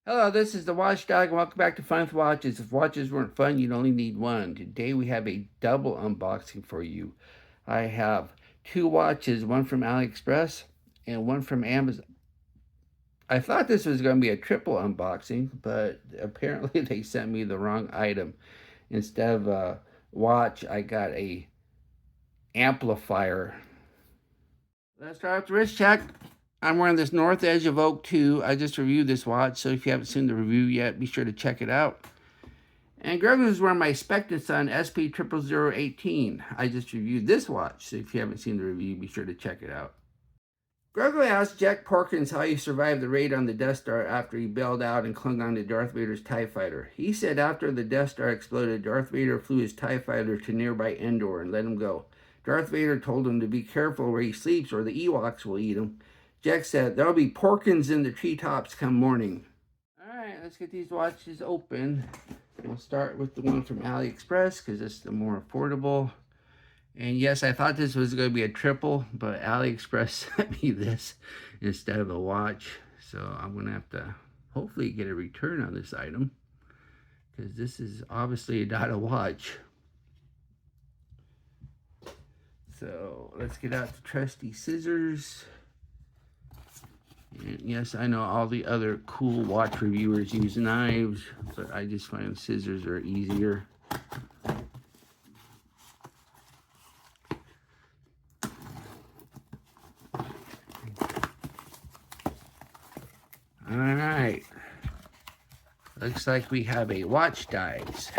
Hello, this is the Watchdog. Welcome back to Fun with Watches. If watches weren't fun, you'd only need one. Today we have a double unboxing for you. I have two watches, one from AliExpress and one from Amazon. I thought this was going to be a triple unboxing, but apparently they sent me the wrong item. Instead of a watch, I got a amplifier. Let's start with the wrist check. I'm wearing this North Edge of Oak 2. I just reviewed this watch, so if you haven't seen the review yet, be sure to check it out. And Gregory's wearing my Spectre Sun SP0018. I just reviewed this watch, so if you haven't seen the review, be sure to check it out. Gregory asked Jack Porkins how he survived the raid on the Death Star after he bailed out and clung on to Darth Vader's TIE Fighter. He said after the Death Star exploded, Darth Vader flew his TIE Fighter to nearby Endor and let him go. Darth Vader told him to be careful where he sleeps or the Ewoks will eat him. Jack said, there'll be porkins in the treetops come morning. Alright, let's get these watches open. We'll start with the one from AliExpress because it's the more affordable. And yes, I thought this was going to be a triple, but AliExpress sent me this instead of a watch. So I'm going to have to hopefully get a return on this item because this is obviously not a watch. So let's get out the trusty scissors. And yes, I know all the other cool watch reviewers use knives, but I just find scissors are easier. All right, looks like we have a Watchdives.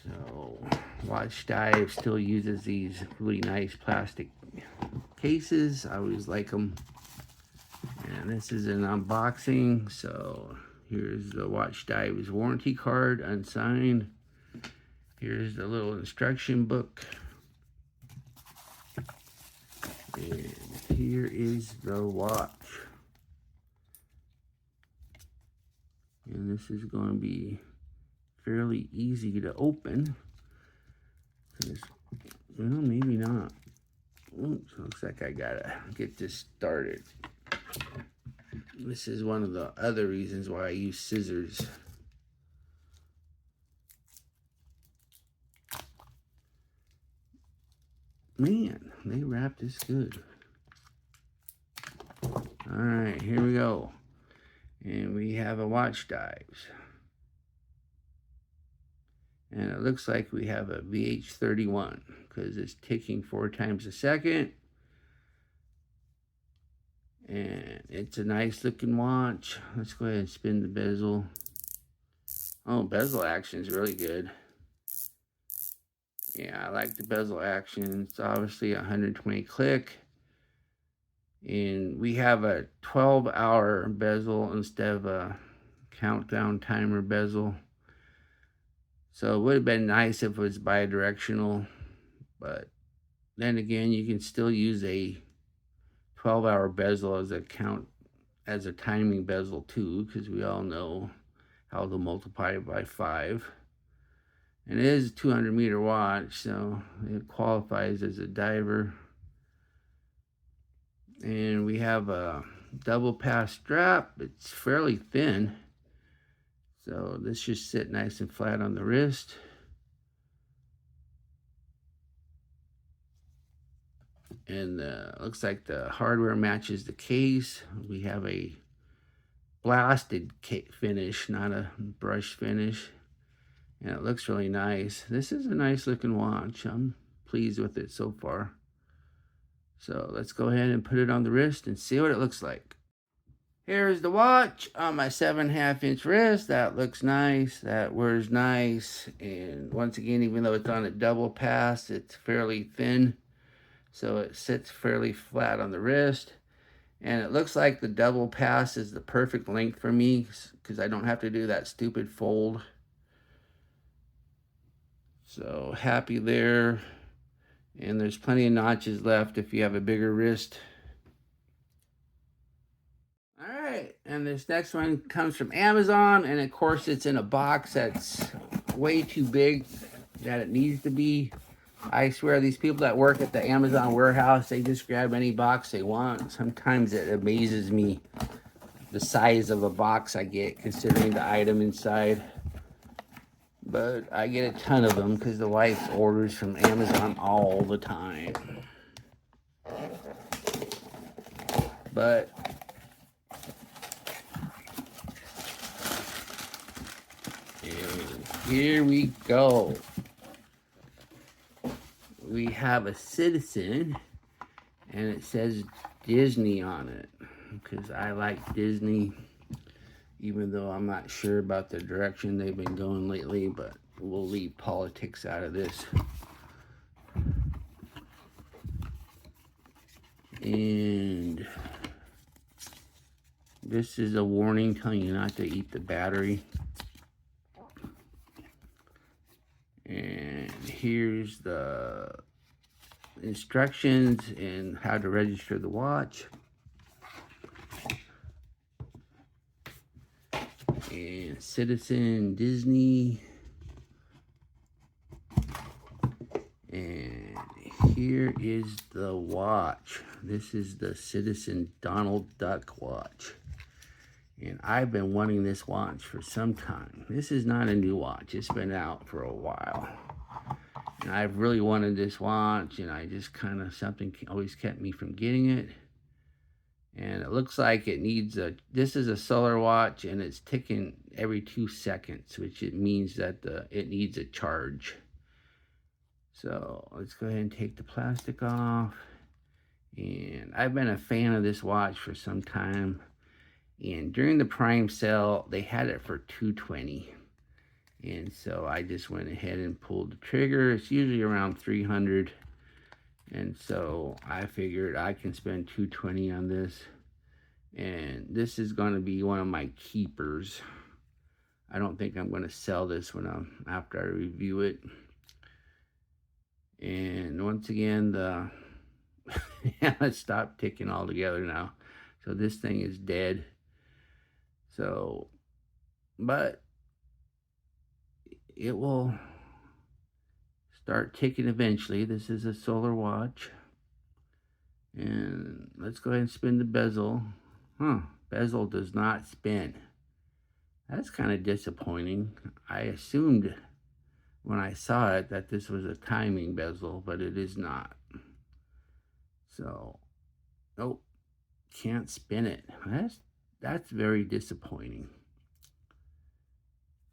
So Watchdives still uses these really nice plastic cases. I always like them. And this is an unboxing. So here's the Watchdives warranty card, unsigned. Here's the little instruction book. And here is the watch. And this is going to be fairly easy to open. Well, maybe not. Oops, looks like I gotta get this started. This is one of the other reasons why I use scissors. Man, they wrapped this good. Alright, here we go. And we have a Watchdives. And it looks like we have a VH31 because it's ticking 4 times a second. And it's a nice looking watch. Let's go ahead and spin the bezel. Oh, bezel action is really good. Yeah, I like the bezel action. It's obviously a 120 click. And we have a 12-hour bezel instead of a countdown timer bezel. So it would have been nice if it was bidirectional, but then again, you can still use a 12-hour bezel as a timing bezel too, because we all know how to multiply it by 5. And it is a 200-meter watch, so it qualifies as a diver. And we have a double pass strap. It's fairly thin. So this should sit nice and flat on the wrist. And looks like the hardware matches the case. We have a blasted finish, not a brush finish. And it looks really nice. This is a nice looking watch. I'm pleased with it so far. So let's go ahead and put it on the wrist and see what it looks like. Here's the watch on my 7.5-inch wrist. That looks nice. That wears nice. And once again, even though it's on a double pass, it's fairly thin. So it sits fairly flat on the wrist. And it looks like the double pass is the perfect length for me because I don't have to do that stupid fold. So happy there. And there's plenty of notches left if you have a bigger wrist. Alright, and this next one comes from Amazon, and of course it's in a box that's way too big that it needs to be. I swear, these people that work at the Amazon warehouse, they just grab any box they want. Sometimes it amazes me the size of a box I get, considering the item inside. But I get a ton of them because the wife orders from Amazon all the time. But here we go. We have a Citizen, and it says Disney on it, because I like Disney, even though I'm not sure about the direction they've been going lately, but we'll leave politics out of this. And this is a warning telling you not to eat the battery. And here's the instructions and how to register the watch. And Citizen Disney. And here is the watch. This is the Citizen Donald Duck watch. And I've been wanting this watch for some time. This is not a new watch. It's been out for a while. And I've really wanted this watch, and I just kind of, something always kept me from getting it. And it looks like it needs this is a solar watch, and it's ticking every 2 seconds, which it means that it needs a charge. So let's go ahead and take the plastic off. And I've been a fan of this watch for some time. And during the Prime sale, they had it for $220. And so I just went ahead and pulled the trigger. It's usually around $300. And so I figured I can spend $220 on this. And this is going to be one of my keepers. I don't think I'm going to sell this after I review it. And once again, let's stop ticking altogether now. So this thing is dead. So, but it will start ticking eventually. This is a solar watch. And let's go ahead and spin the bezel. Bezel does not spin. That's kind of disappointing. I assumed when I saw it that this was a timing bezel, but it is not. So, nope, can't spin it. That's very disappointing.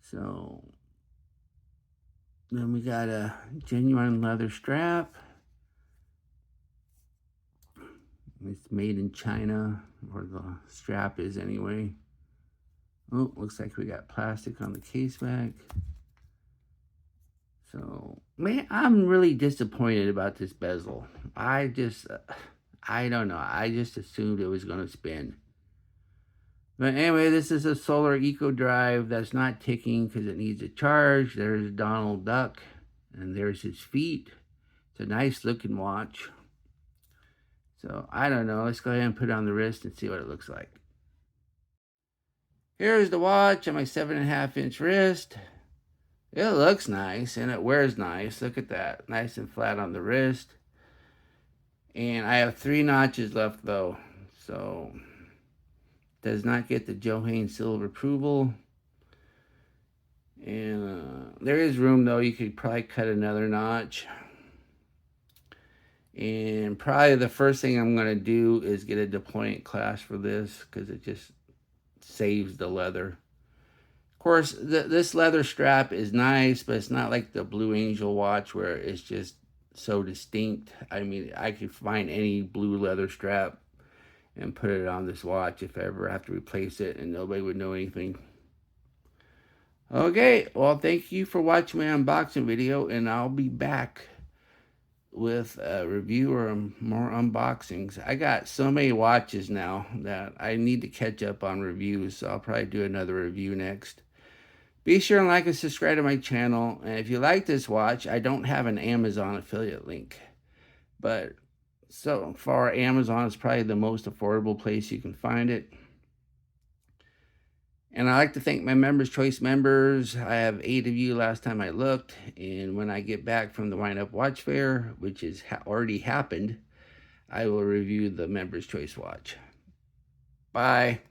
So, then we got a genuine leather strap. It's made in China, or the strap is anyway. Oh, looks like we got plastic on the case back. So, man, I'm really disappointed about this bezel. I don't know. I just assumed it was going to spin. But anyway, this is a solar eco drive that's not ticking because it needs a charge. There's Donald Duck, and there's his feet. It's a nice looking watch. So, I don't know. Let's go ahead and put it on the wrist and see what it looks like. Here's the watch on my 7.5-inch wrist. It looks nice, and it wears nice. Look at that. Nice and flat on the wrist. And I have 3 notches left, though. So, does not get the Johann Silver approval. And there is room, though. You could probably cut another notch. And probably the first thing I'm going to do is get a deployment clasp for this, because it just saves the leather. Of course, this leather strap is nice, but it's not like the Blue Angel watch where it's just so distinct. I mean, I could find any blue leather strap and put it on this watch if I ever have to replace it, and nobody would know anything. Okay, well, thank you for watching my unboxing video, and I'll be back with a review or more unboxings. I got so many watches now that I need to catch up on reviews, so I'll probably do another review next. Be sure and like and subscribe to my channel, and if you like this watch, I don't have an Amazon affiliate link, but so far Amazon is probably the most affordable place you can find it. And I like to thank my Members Choice members. I have 8 of you last time I looked. And when I get back from the Wind Up Watch Fair, which has already happened, I will review the Members Choice watch. Bye.